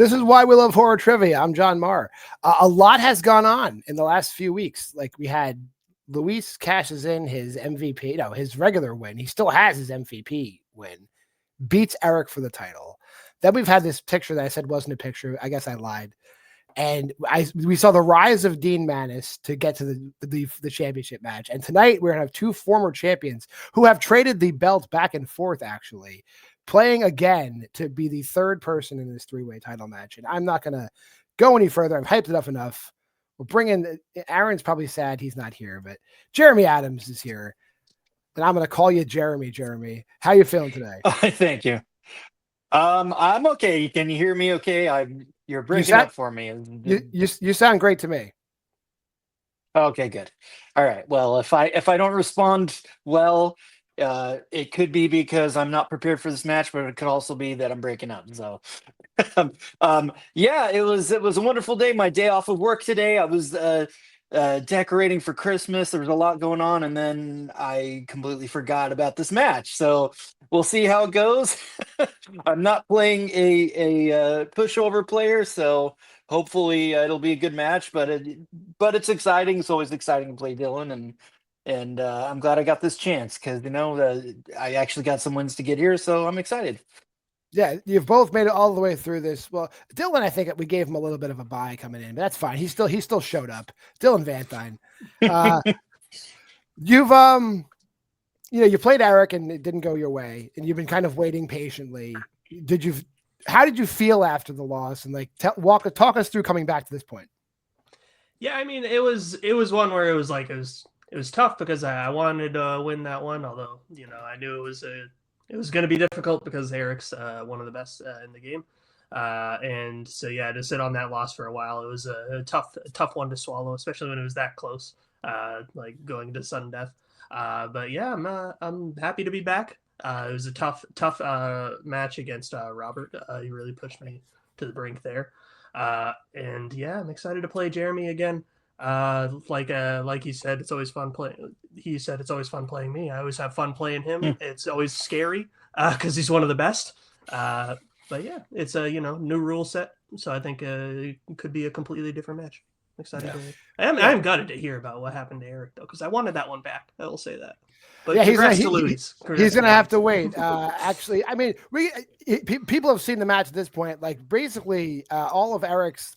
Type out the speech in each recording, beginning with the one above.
This is why we love horror trivia. I'm JWMaher. A lot has gone on in the last few weeks. Like we had Luis cashes in his MVP, his regular win. He still has his MVP win, beats Eric for the title. Then we've had this picture that I said wasn't a picture. I guess I lied. And we saw the rise of Dean Maness to get to the championship match. And tonight we're going to have two former champions who have traded the belt back and forth, actually, playing again to be the third person in this three-way title match. And I'm not going to go any further. I've hyped it up enough. We'll bring in Aaron's probably sad he's not here, but Jeremy Adams is here. And I'm going to call you Jeremy. Jeremy, how you feeling today? Thank you. I'm okay. Can you hear me okay? You're breaking up for me. You sound great to me. Okay, good. All right. Well, if I don't respond well, it could be because I'm not prepared for this match, but it could also be that I'm breaking up. So yeah, it was a wonderful day. My day off of work today. I was decorating for Christmas. There was a lot going on, and then I completely forgot about this match. So we'll see how it goes. I'm not playing a pushover player, so hopefully it'll be a good match. But it's exciting. It's always exciting to play Dylan, and I'm glad I got this chance because I actually got some wins to get here, so I'm excited. Yeah, you've both made it all the way through this. Well, Dylan, I think we gave him a little bit of a bye coming in, but that's fine. He still showed up. Dylan Vanthuyne. You've you played Eric and it didn't go your way, and you've been kind of waiting patiently. How did you feel after the loss? And talk us through coming back to this point. Yeah, I mean, it was one where it was tough because I wanted to win that one, although I knew it was going to be difficult because Eric's one of the best in the game. And so, yeah, to sit on that loss for a while, it was a tough one to swallow, especially when it was that close, like going to sudden death. But yeah, I'm happy to be back. It was a tough match against Robert. He really pushed me to the brink there. And yeah, I'm excited to play Jeremy again. Like he said, it's always fun playing. He said it's always fun playing me. I always have fun playing him. It's always scary because he's one of the best. But yeah, it's a new rule set, so I think it could be a completely different match. I'm excited. Yeah. I'm gutted to hear about what happened to Eric though, because I wanted that one back. I will say that. But yeah, he's gonna have to wait. Actually, I mean, people have seen the match at this point. Like basically, all of Eric's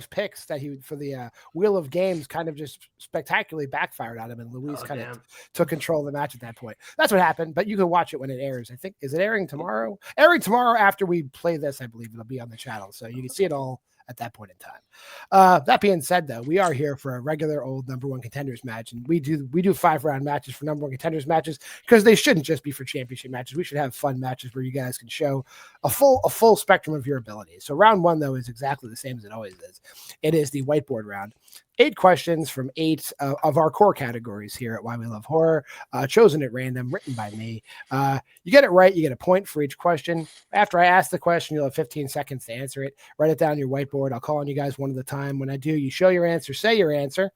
picks that he for the Wheel of Games kind of just spectacularly backfired on him, and Luis of took control of the match at that point. That's what happened. But you can watch it when it airs. I think is it airing tomorrow? Airing tomorrow after we play this, I believe it'll be on the channel, so you can see it all at that point in time. That being said, though, we are here for a regular old number one contenders match, and we do 5-round matches for number one contenders matches because they shouldn't just be for championship matches. We should have fun matches where you guys can show a full spectrum of your abilities. So round one, though, is exactly the same as it always is. It is the whiteboard round. 8 questions from 8 of our core categories here at Why We Love Horror, chosen at random, written by me. You get it right, you get a point for each question. After I ask the question, you'll have 15 seconds to answer it. Write it down on your whiteboard. I'll call on you guys one at a time. When I do, you show your answer, say your answer.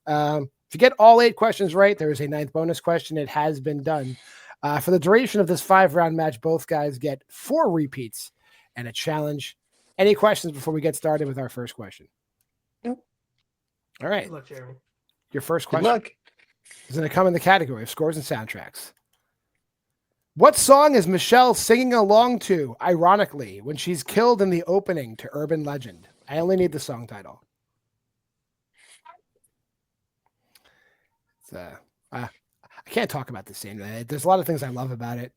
If you get all 8 questions right, there is a 9th bonus question. It has been done. For the duration of this 5-round match, both guys get 4 repeats and a challenge. Any questions before we get started with our first question? All right. Good luck, Jeremy. Your first question is going to come in the category of scores and soundtracks. What song is Michelle singing along to, ironically, when she's killed in the opening to Urban Legend? I only need the song title. I can't talk about the scene. There's a lot of things I love about it,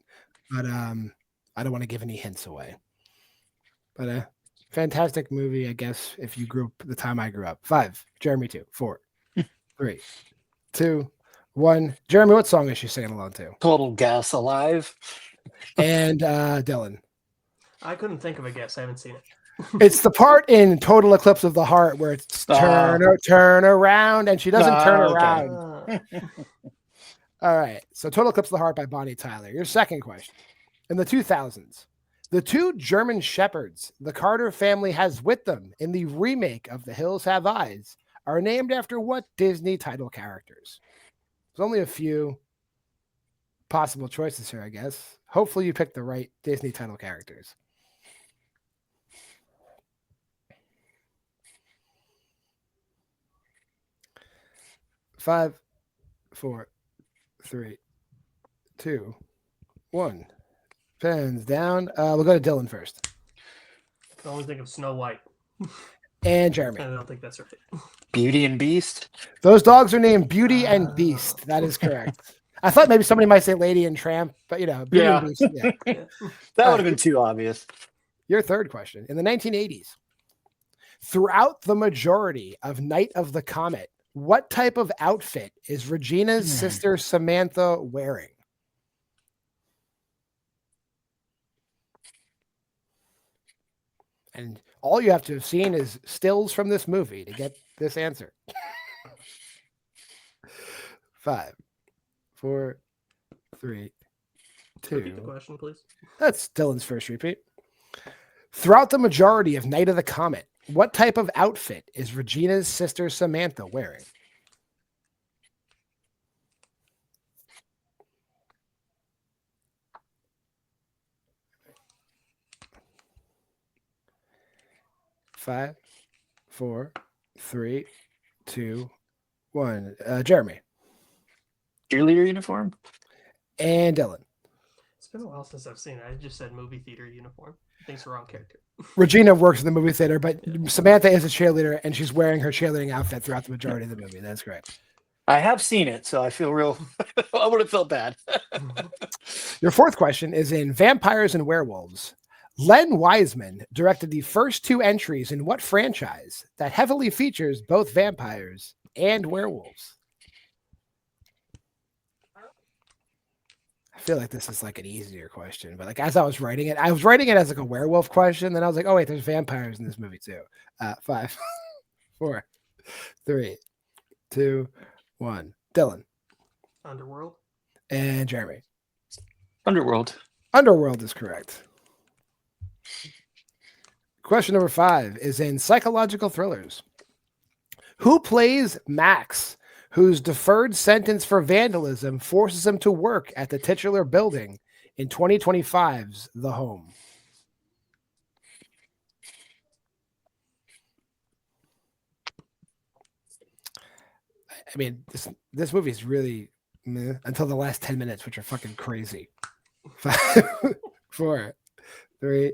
but I don't want to give any hints away. But fantastic movie, I guess, if you grew up the time I grew up. 5, Jeremy 2, 4, 3, 2, 1. Jeremy, what song is she singing along to? Total Gas Alive. And Dylan. I couldn't think of a guess. I haven't seen it. It's the part in Total Eclipse of the Heart where it's turn around, and she doesn't turn around. All right. So Total Eclipse of the Heart by Bonnie Tyler. Your second question. In the 2000s, the 2 German shepherds the Carter family has with them in the remake of The Hills Have Eyes are named after what Disney title characters? There's only a few possible choices here, I guess. Hopefully you picked the right Disney title characters. 5, 4, 3, 2, 1. Pens down. We'll go to Dylan first. I can only think of Snow White. And Jeremy. I don't think that's right. Beauty and Beast. Those dogs are named Beauty and Beast. That is correct. I thought maybe somebody might say Lady and Tramp, but Beauty and Beast. Yeah. That would have been too obvious. Your third question. In the 1980s, throughout the majority of Night of the Comet, what type of outfit is Regina's sister Samantha wearing? And all you have to have seen is stills from this movie to get this answer. 5, 4, 3, 2. Repeat the question, please. That's Dylan's first repeat. Throughout the majority of Night of the Comet, what type of outfit is Regina's sister Samantha wearing? Five, 4, 3, 2, 1. Jeremy. Cheerleader uniform. And Dylan. It's been a while since I've seen it. I just said movie theater uniform. Thanks the wrong character. Regina works in the movie theater, but Samantha is a cheerleader, and she's wearing her cheerleading outfit throughout the majority of the movie. That's correct. I have seen it, so I feel real. I would have felt bad. Your fourth question is in Vampires and Werewolves. Len Wiseman directed the first 2 entries in what franchise that heavily features both vampires and werewolves? I feel like this is like an easier question, but like as I was writing it as like a werewolf question. Then I was like, oh wait, there's vampires in this movie too. 5, 4, 3, 2, 1. Dylan. Underworld. And Jeremy. Underworld. Underworld is correct. Question number 5 is in psychological thrillers. Who plays Max, whose deferred sentence for vandalism forces him to work at the titular building in 2025's The Home? I mean, this movie is really meh, until the last 10 minutes, which are fucking crazy. 5, 4, 3,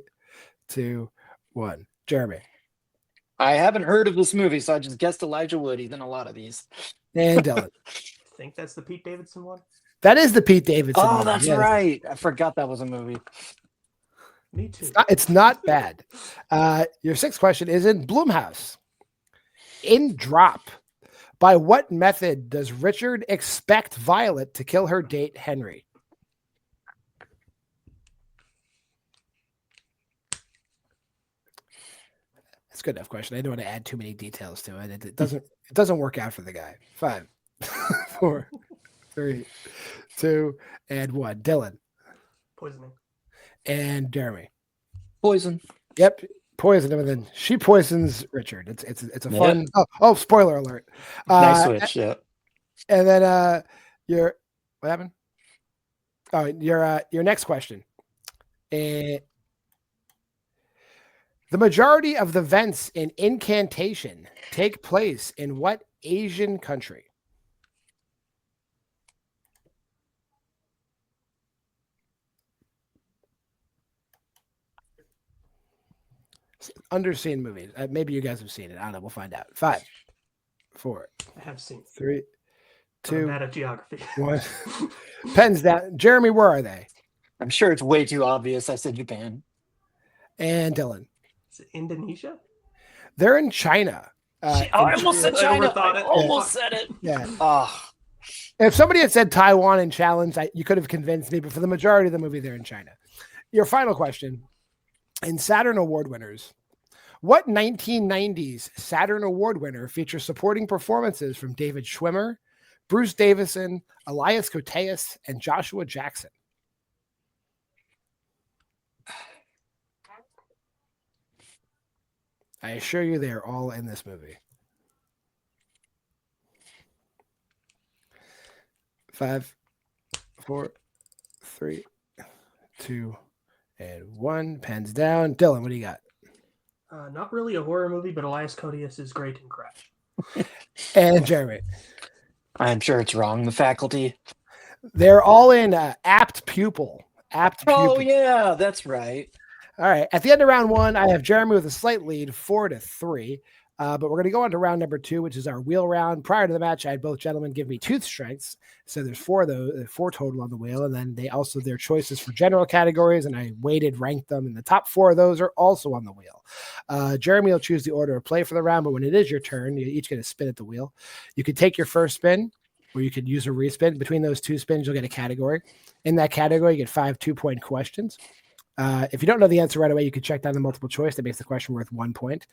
2, 1. Jeremy. I haven't heard of this movie, so I just guessed Elijah Wood. He's in a lot of these. And Dylan. I think that's the Pete Davidson one. That is the Pete Davidson Oh, movie, that's yes. right. I forgot that was a movie. Me too. It's not bad. Your sixth question is in Blumhouse. In Drop, by what method does Richard expect Violet to kill her date, Henry? That's a good enough question. I don't want to add too many details to it. It doesn't work out for the guy. 5, 4, 3, 2, and 1. Dylan. Poisoning. And Jeremy. Poison. Yep. Poison him, and then she poisons Richard. It's a fun. Oh, spoiler alert. Nice switch. Yeah. And then what happened? Oh, your next question. The majority of the events in Incantation take place in what Asian country? Underseen movies. Maybe you guys have seen it. I don't know. We'll find out. 5, 4. I have seen 3, 2. I'm bad at geography. 1. Pens down. Jeremy, where are they? I'm sure it's way too obvious. I said Japan. And Dylan. Is it Indonesia? They're in China. I almost said China. overthought I it. almost said it. Yeah. Oh, If somebody had said Taiwan and challenged, you could have convinced me. But for the majority of the movie, they're in China. Your final question. In Saturn Award winners, what 1990s Saturn Award winner features supporting performances from David Schwimmer, Bruce Davison, Elias Koteas, and Joshua Jackson? I assure you they are all in this movie. 5, 4, 3, 2, and 1. Pens down. Dylan, what do you got? Not really a horror movie, but Elias Koteas is great in Crash. And Jeremy. I'm sure it's wrong. The faculty. They're all in apt pupil. Apt Oh, pupil. yeah, that's right. All right. At the end of round one, I have Jeremy with a slight lead, 4-3. But we're going to go on to round number 2, which is our wheel round. Prior to the match, I had both gentlemen give me tooth strengths. So there's 4 of those, 4 total on the wheel. And then they also, their choices for general categories, and I weighted, ranked them. And the top 4 of those are also on the wheel. Jeremy will choose the order of play for the round, but when it is your turn, you each get a spin at the wheel. You can take your first spin, or you could use a respin. Between those 2 spins, you'll get a category. In that category, you get 5 2-point questions. If you don't know the answer right away, you can check down the multiple choice. That makes the question worth 1 point.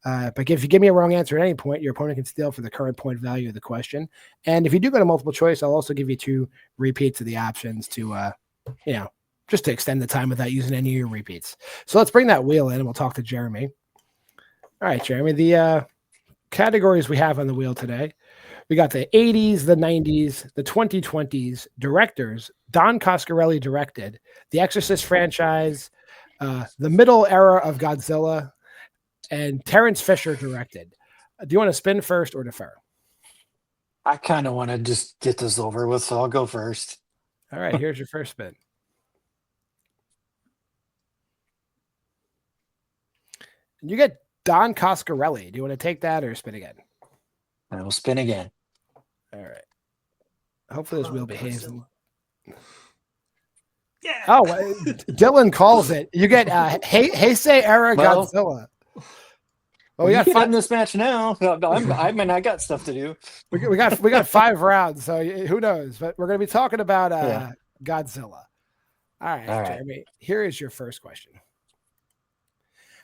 But if you give me a wrong answer at any point, your opponent can steal for the current point value of the question. And if you do go to multiple choice, I'll also give you 2 repeats of the options to, just to extend the time without using any of your repeats. So let's bring that wheel in and we'll talk to Jeremy. All right, Jeremy, the categories we have on the wheel today. We got the 80s, the 90s, the 2020s, directors, Don Coscarelli directed, the Exorcist franchise, the middle era of Godzilla, and Terrence Fisher directed. Do you want to spin first or defer? I kind of want to just get this over with, so I'll go first. All right, here's your first spin. You get Don Coscarelli. Do you want to take that or spin again? I will spin again. All right. Hopefully this wheel behaves. Yeah. Oh, Dylan calls it. You get Heisei era Godzilla. Well, we got fun in this match now. I got stuff to do. We got 5 rounds, so who knows? But we're going to be talking about Godzilla. All right, Jeremy. Here is your first question.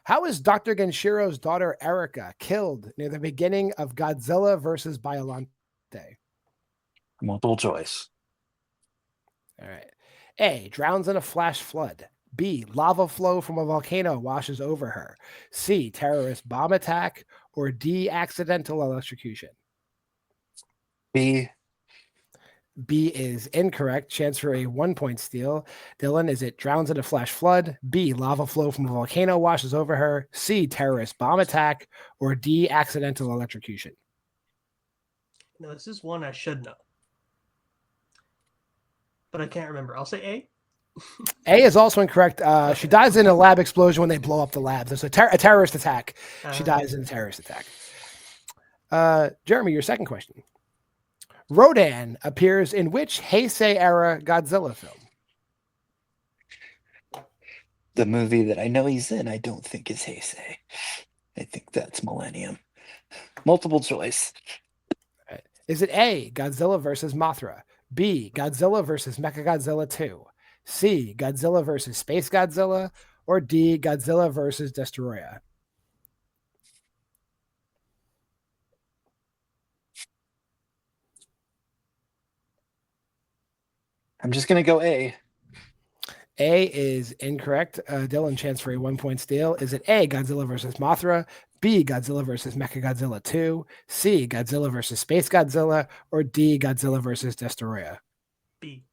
How is Dr. Genshiro's daughter Erica killed near the beginning of Godzilla versus Biollante? Multiple choice. All right. A, drowns in a flash flood. B, lava flow from a volcano washes over her. C, terrorist bomb attack. Or D, accidental electrocution. B. B is incorrect. Chance for a 1-point steal. Dylan, is it drowns in a flash flood? B, lava flow from a volcano washes over her. C, terrorist bomb attack. Or D, accidental electrocution. No, this is one I should know, but I can't remember. I'll say A. A is also incorrect. She dies in a lab explosion when they blow up the labs. It's a terrorist attack. She dies in a terrorist attack. Jeremy, your second question. Rodan appears in which Heisei era Godzilla film? The movie that I know he's in, I don't think is Heisei. I think that's Millennium. Multiple choice. Is it A, Godzilla versus Mothra? B, Godzilla versus Mechagodzilla 2? C, Godzilla versus Space Godzilla? Or D, Godzilla versus Destoroyah? I'm just going to go A. A is incorrect. Dylan, chance for a 1-point steal. Is it A, Godzilla versus Mothra? B, Godzilla versus Mechagodzilla 2? C, Godzilla versus Space Godzilla? Or D, Godzilla versus Destoroyah? B.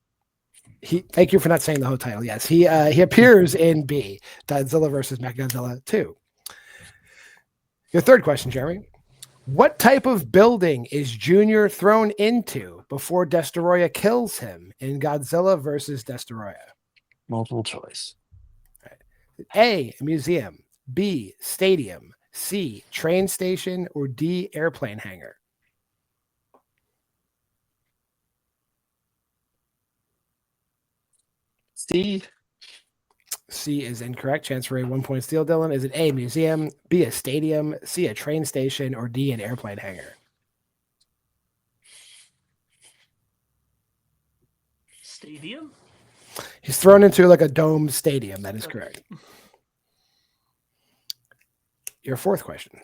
Thank you for not saying the whole title. Yes, he appears in B, Godzilla versus Mechagodzilla 2. Your third question, Jeremy. What type of building is Junior thrown into before Destoroyah kills him in Godzilla versus Destoroyah? Multiple choice. A, museum. B, stadium. C, train station. Or D, airplane hangar? C. C is incorrect. Chance for a 1-point steal, Dylan. Is it A, museum, B, a stadium, C, a train station, or D, an airplane hangar? Stadium? He's thrown into like a domed stadium. That is correct. Your fourth question.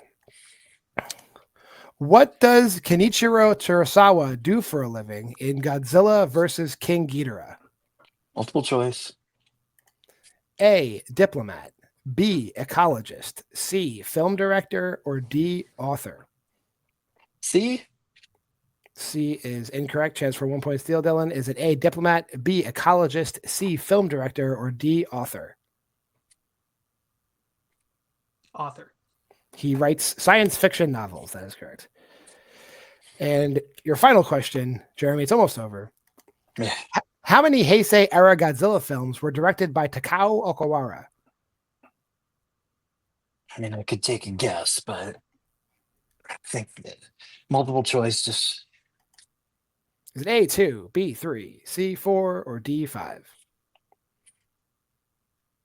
What does Kenichiro Terasawa do for a living in Godzilla versus King Ghidorah? Multiple choice. A, diplomat. B, ecologist. C, film director. Or D, author? C. C is incorrect. Chance for 1-point steal, Dylan. Is it A, diplomat, B, ecologist, C, film director, or D, author? Author. He writes science fiction novels. That is correct. And your final question, Jeremy, it's almost over. Yeah. How many Heisei era Godzilla films were directed by Takao Okawara? I mean, I could take a guess, but I think that multiple choice just Is it A2, B3, C4, or D5?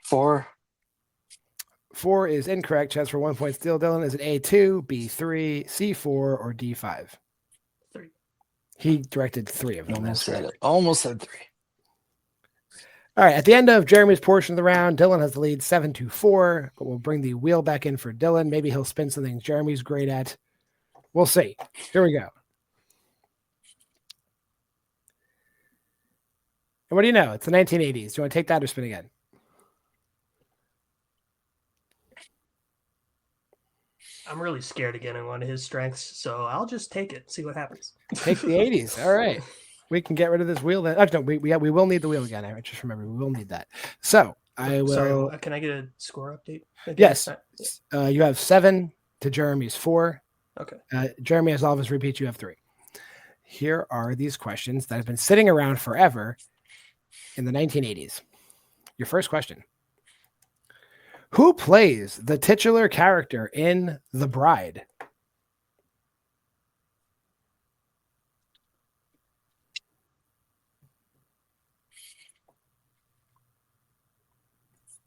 4. 4 is incorrect. Chance for 1 point still, Dylan. Is it A2, B3, C4, or D5? 3. He directed 3 of them. Almost That's said correct. it. Almost said 3. All right. At the end of Jeremy's portion of the round, Dylan has the lead 7-4, but we'll bring the wheel back in for Dylan. Maybe he'll spin something Jeremy's great at. We'll see. Here we go. And what do you know? It's the 1980s. Do you want to take that or spin again? I'm really scared of getting one of his strengths, so I'll just take it, see what happens. Take the 80s. All right. We can get rid of this wheel then. Oh, no, we will need the wheel again. I just remember we will need that. So I will. Sorry, can I get a score update? Again? Yes. You have 7 to Jeremy's 4. Okay. Jeremy has all of his repeats. You have 3. Here are these questions that have been sitting around forever in the 1980s. Your first question. Who plays the titular character in The Bride?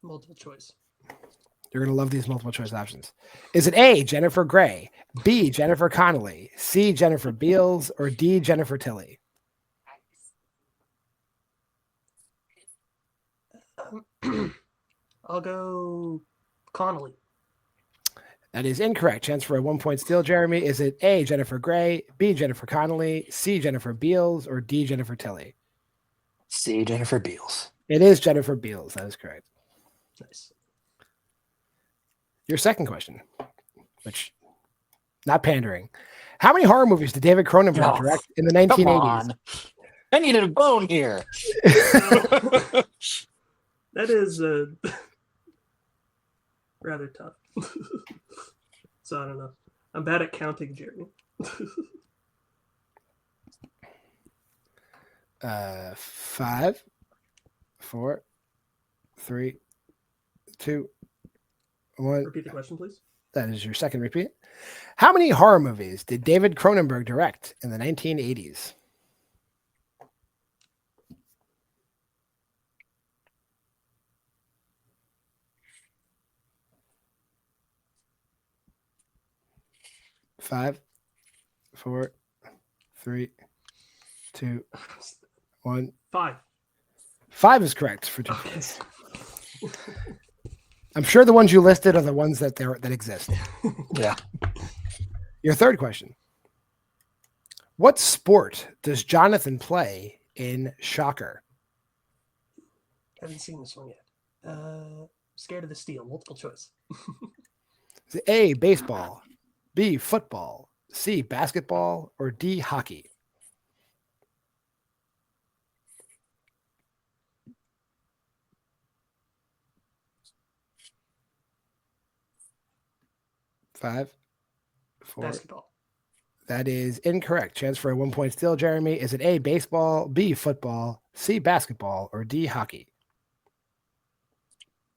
Multiple choice. You're going to love these multiple choice options. Is it A, Jennifer Grey, B, Jennifer Connelly, C, Jennifer Beals, or D, Jennifer Tilly? I'll go Connolly. That is incorrect. Chance for a 1 point steal, Jeremy. Is it A, Jennifer Grey, B, Jennifer Connelly, C, Jennifer Beals, or D, Jennifer Tilly? C, Jennifer Beals. It is Jennifer Beals. That is correct. Nice. Your second question, which not pandering. How many horror movies did David Cronenberg direct in the 1980s? Come on. I needed a bone here. That is rather tough. So I don't know. I'm bad at counting, Jeremy. 5, 4, 3, 2, 1. Repeat the question, please. That is your second repeat. How many horror movies did David Cronenberg direct in the 1980s? Five, 4, 3, 2, 1. 5. 5 is correct for 2 points. I'm sure the ones you listed are the ones that exist. Yeah. Your third question. What sport does Jonathan play in Shocker? I haven't seen this one yet. Scared of the Steel. Multiple choice. Is it A, baseball, B, football, C, basketball, or D, hockey? Five, 4. Basketball. That is incorrect. Chance for a 1 point steal, Jeremy. Is it A, baseball, B, football, C, basketball, or D, hockey?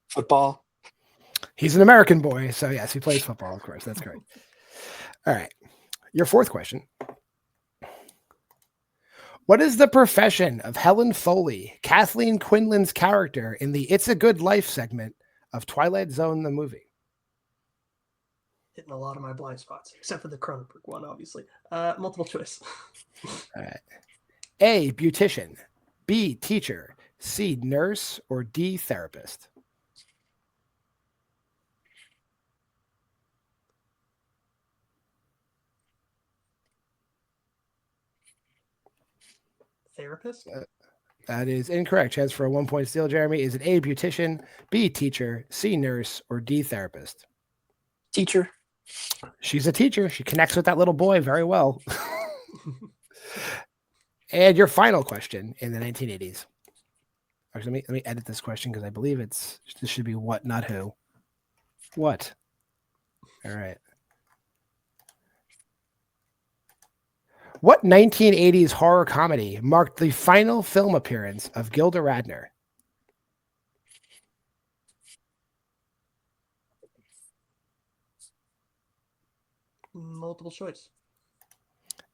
Football. He's an American boy, so yes, he plays football, of course. That's correct. All right. Your fourth question. What is the profession of Helen Foley, Kathleen Quinlan's character in the It's a Good Life segment of Twilight Zone, the movie? Hitting a lot of my blind spots, except for the Cronenberg one, obviously. Multiple choice. All right. A, beautician, B, teacher, C, nurse, or D, therapist? Therapist? That is incorrect. Chance for a 1 point steal, Jeremy. Is it A, beautician, B, teacher, C, nurse, or D, therapist? Teacher. She's a teacher. She connects with that little boy very well. And your final question in the 1980s. Actually, let me edit this question because I believe this should be what, not who. What? All right. What 1980s horror comedy marked the final film appearance of Gilda Radner? Multiple choice.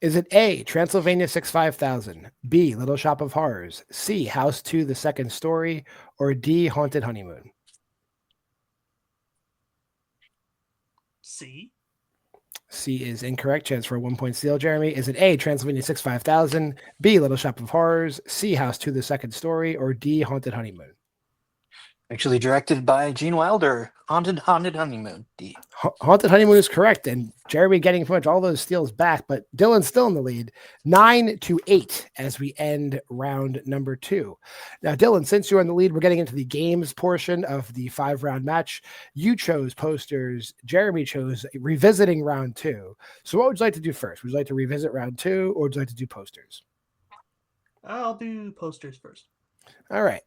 Is it A, Transylvania 65000, B, Little Shop of Horrors, C, House 2, the Second Story, or D, Haunted Honeymoon? C. C is incorrect. Chance for a 1 point steal, Jeremy. Is it A, Transylvania 65000, B, Little Shop of Horrors, C, House 2, the Second Story, or D, Haunted Honeymoon? Actually directed by Gene Wilder. Haunted Honeymoon. D. Haunted Honeymoon is correct, and Jeremy getting pretty much all those steals back, but Dylan's still in the lead, 9-8 as we end round number 2. Now, Dylan, since you're in the lead, we're getting into the games portion of the 5-round match. You chose posters. Jeremy chose revisiting round 2. So what would you like to do first? Would you like to revisit round 2, or would you like to do posters? I'll do posters first. All right.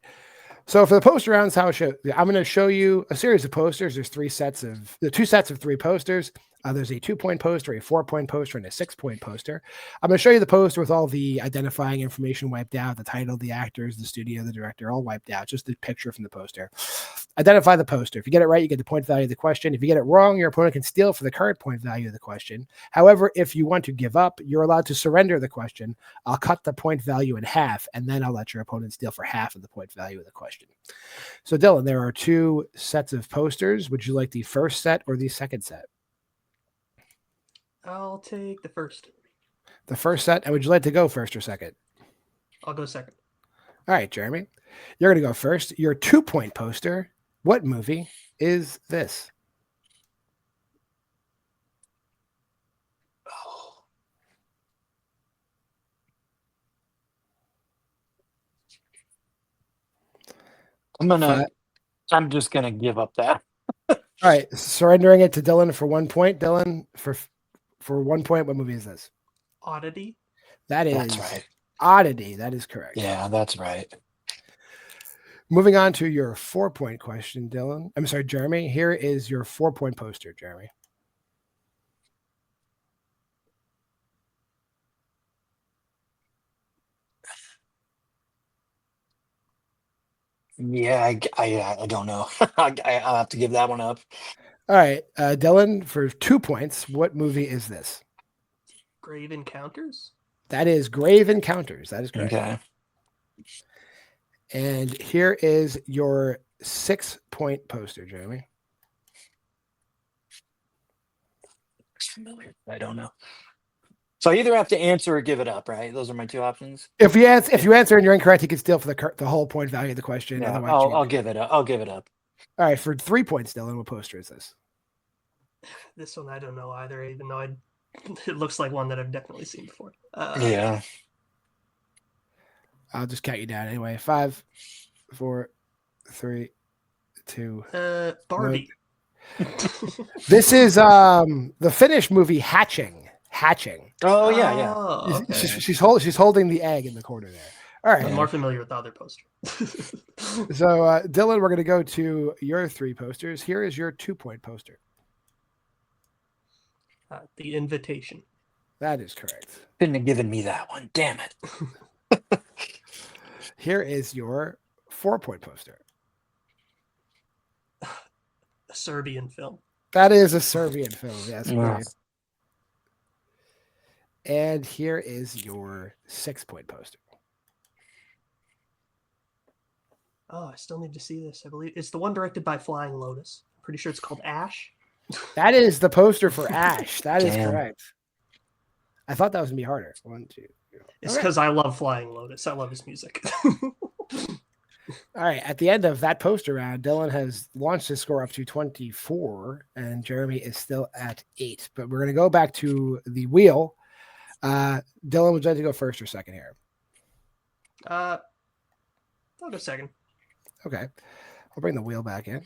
So for the poster rounds, I'm going to show you a series of posters. There's 2 sets of 3 posters. There's a 2-point poster, a 4-point poster, and a 6-point poster. I'm going to show you the poster with all the identifying information wiped out, the title, the actors, the studio, the director, all wiped out, just the picture from the poster. Identify the poster. If you get it right, you get the point value of the question. If you get it wrong, your opponent can steal for the current point value of the question. However, if you want to give up, you're allowed to surrender the question. I'll cut the point value in half, and then I'll let your opponent steal for half of the point value of the question. So, Dylan, there are 2 sets of posters. Would you like the first set or the second set? I'll take the first. The first set. And would you like to go first or second? I'll go second. All right, Jeremy. You're going to go first. Your 2-point poster. What movie is this? I'm just gonna give up that. All right, surrendering it to Dylan for 1 point. Dylan, for 1 point, what movie is this? Oddity. That's right. Oddity. That is correct. Yeah, that's right. Moving on to your 4-point question, Dylan. I'm sorry, Jeremy. Here is your 4-point poster, Jeremy. Yeah, I don't know. I'll have to give that one up. All right, Dylan, for 2 points, what movie is this? Grave Encounters. That is Grave Encounters. That is correct. Okay. And here is your 6-point poster, Jeremy. It's familiar. I don't know. So I either have to answer or give it up, right? Those are my 2 options. If you answer and you're incorrect, you can steal for the whole point value of the question. Yeah, I'll give it up. I'll give it up. All right, for 3 points, Dylan, what poster is this? This one I don't know either, even though it looks like one that I've definitely seen before. Yeah. I'll just count you down anyway. 5, 4, 3, 2. Barbie. This is the Finnish movie Hatching. Oh yeah, yeah. Oh, okay. She's holding the egg in the corner there. All right. I'm more familiar with the other poster. So Dylan, we're going to go to your 3 posters. Here is your 2-point poster. The Invitation. That is correct. Couldn't have given me that one. Damn it. Here is your 4-point poster. A Serbian film. That is a Serbian film. Yes. Yeah. And here is your 6-point poster. Oh, I still need to see this. I believe it's the one directed by Flying Lotus. Pretty sure it's called Ash. That is the poster for Ash. That is Damn. correct. I thought that was going to be harder. 1, 2. It's because I love Flying Lotus. I love his music. All right. At the end of that poster round, Dylan has launched his score up to 24, and Jeremy is still at 8. But we're going to go back to the wheel. Dylan, would you like to go first or second here? I'll go second. Okay. I'll bring the wheel back in. All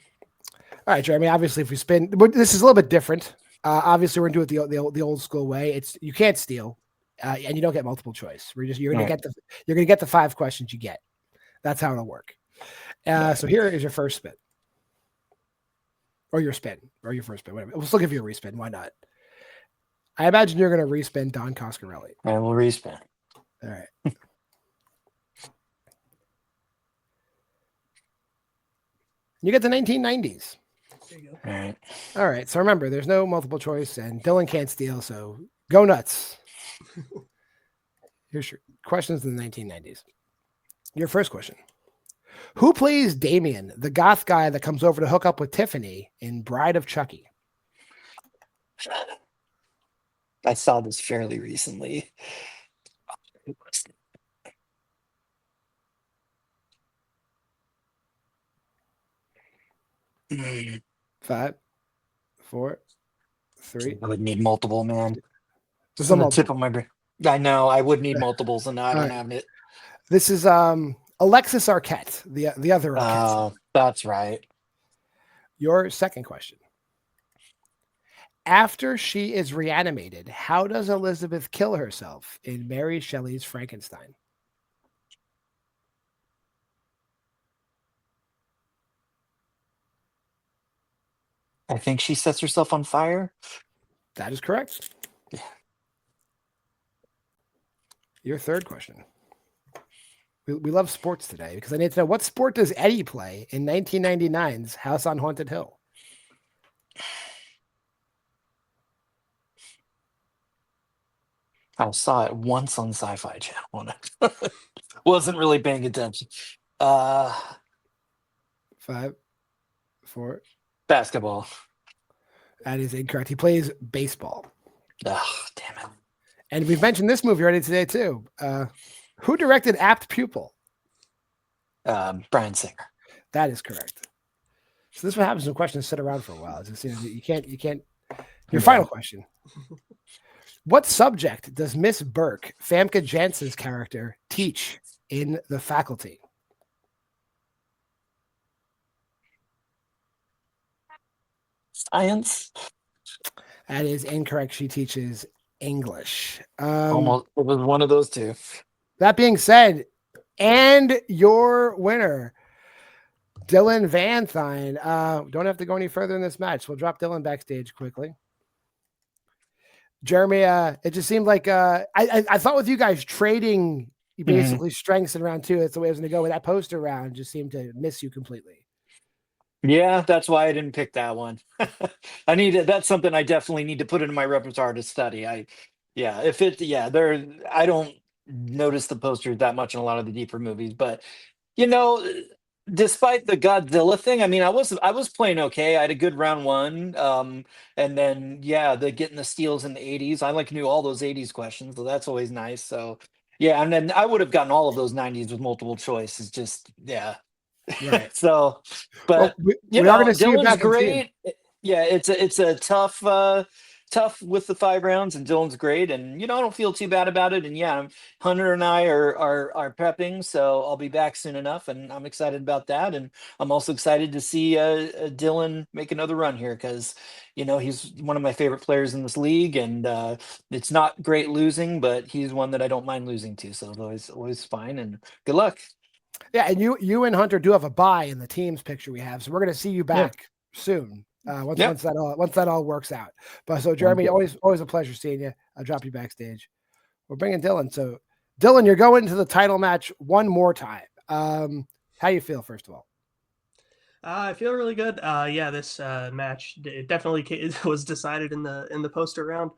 right, Jeremy. Obviously, if we spin, but this is a little bit different. Obviously, we're going to do it the old school way. You can't steal, and you don't get multiple choice. You're going to get the 5 questions you get. That's how it'll work. So here is your first spin, or your spin, or your first spin. Whatever. We'll still give you a respin. Why not? I imagine you're going to respin Don Coscarelli. I will respin. All right. You get the 1990s. There you go. All right. All right. So remember, there's no multiple choice, and Dylan can't steal. So go nuts. Here's your questions in the 1990s. Your first question. Who plays Damien, the goth guy that comes over to hook up with Tiffany in Bride of Chucky? I saw this fairly recently. Who was it? 5, 4, 3. I would need multiple, man. There's Just a on the multiple. tip of my brain. I know. I would need multiples, and I don't have it. This is Alexis Arquette, the other Arquette. That's right. Your second question. After she is reanimated, how does Elizabeth kill herself in Mary Shelley's Frankenstein? I think she sets herself on fire. That is correct. Yeah. Your third question. We love sports today because I need to know, what sport does Eddie play in 1999's House on Haunted Hill? I saw it once on Sci-Fi Channel. Wasn't really paying attention. 5, 4. Basketball. That is incorrect. He plays baseball. Oh, damn it. And we've mentioned this movie already today too. Who directed Apt Pupil? Bryan Singer. That is correct. So this is what happens when questions sit around for a while. It's just, you can't. Your final question. What subject does Miss Burke, Famke Janssen's character, teach in The Faculty? Science. That is incorrect. She teaches English. Almost. It was one of those two. That being said, and your winner, Dylan Vanthuyne. Don't have to go any further in this match. We'll drop Dylan backstage quickly. Jeremy, it just seemed like I thought with you guys trading basically strengths in round 2, that's the way it was going to go. With that poster round, just seemed to miss you completely. Yeah, that's why I didn't pick that one. That's something I definitely need to put into my repertoire to study. I don't notice the posters that much in a lot of the deeper movies, but despite the Godzilla thing, I mean, I was playing okay. I had a good round 1, and then the getting the steals in the 80s. I knew all those 80s questions, so that's always nice. So yeah, and then I would have gotten all of those 90s with multiple choice. It's just Right. So, but we are going to see you Dylan's back great. Yeah, it's a tough with the 5 rounds, and Dylan's great, and I don't feel too bad about it. And Hunter and I are prepping, so I'll be back soon enough, and I'm excited about that. And I'm also excited to see Dylan make another run here because he's one of my favorite players in this league, and it's not great losing, but he's one that I don't mind losing to. So it's always fine, and good luck. Yeah, and you and Hunter do have a bye in the team's picture we have, so we're going to see you back soon. Once that all works out. But so Jeremy, always a pleasure seeing you. I'll drop you backstage. We're bringing Dylan. So Dylan, you're going into the title match one more time. How you feel, first of all? I feel really good. This match it definitely was decided in the poster round.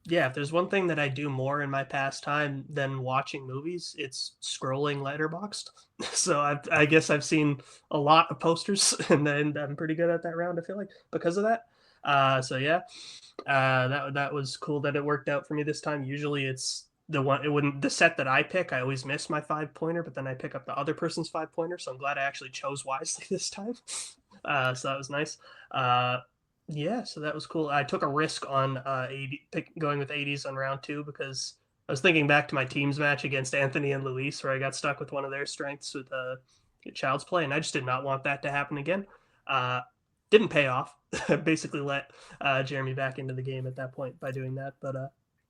If there's one thing that I do more in my pastime than watching movies, it's scrolling Letterboxd. So I guess I've seen a lot of posters, and then I'm pretty good at that round, I feel like, because of that. That was cool that it worked out for me this time. Usually it's the set that I pick, I always miss my 5-pointer, but then I pick up the other person's 5-pointer. So I'm glad I actually chose wisely this time. So that was nice. So that was cool. I took a risk on going with 80s on round 2 because I was thinking back to my team's match against Anthony and Luis, where I got stuck with one of their strengths with Child's Play, and I just did not want that to happen again. Didn't pay off. Basically let Jeremy back into the game at that point by doing that, but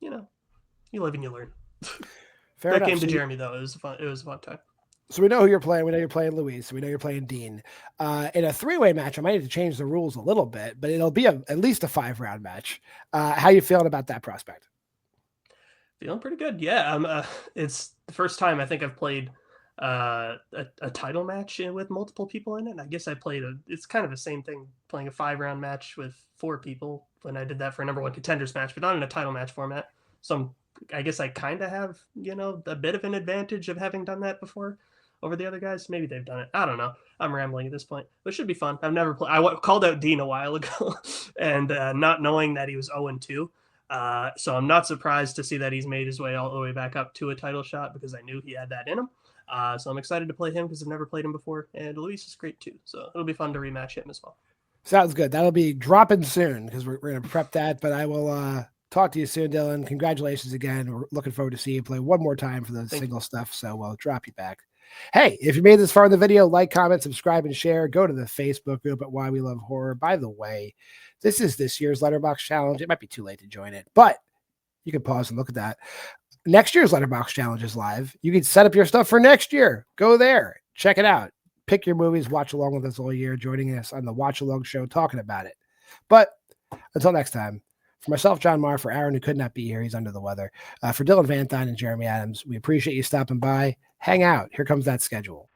you live and you learn. Fair that enough. came to Jeremy though. It was a fun time. So we know who you're playing. We know you're playing Luis. We know you're playing Dean. In a 3-way match, I might need to change the rules a little bit, but it'll be at least a 5-round match. How you feeling about that prospect? Feeling pretty good. Yeah. It's the first time I think I've played a title match with multiple people in it. And I guess it's kind of the same thing, playing a 5-round match with 4 people when I did that for a #1 contenders match, but not in a title match format. So I guess I kind of have, a bit of an advantage of having done that before over the other guys. Maybe they've done it. I don't know. I'm rambling at this point, but it should be fun. I've never played. I called out Dean a while ago and not knowing that he was 0-2. So I'm not surprised to see that he's made his way all the way back up to a title shot, because I knew he had that in him. So I'm excited to play him because I've never played him before, and Luis is great too. So it'll be fun to rematch him as well. Sounds good. That'll be dropping soon because we're going to prep that, but I will talk to you soon, Dylan. Congratulations again. We're looking forward to see you play one more time for the single stuff, so we'll drop you back. Hey, if you made this far in the video, like, comment, subscribe, and share. Go to the Facebook group at Why We Love Horror. By the way, this is this year's Letterboxd challenge. It might be too late to join it, but you can pause and look at that. Next year's Letterboxd challenge is live. You can set up your stuff for next year. Go there. Check it out. Pick your movies. Watch along with us all year, joining us on the Watch Along show, talking about it. But until next time, for myself, John Maher, for Aaron, who could not be here, he's under the weather, for Dylan Vanthuyne and Jeremy Adams, we appreciate you stopping by. Hang out. Here comes that schedule.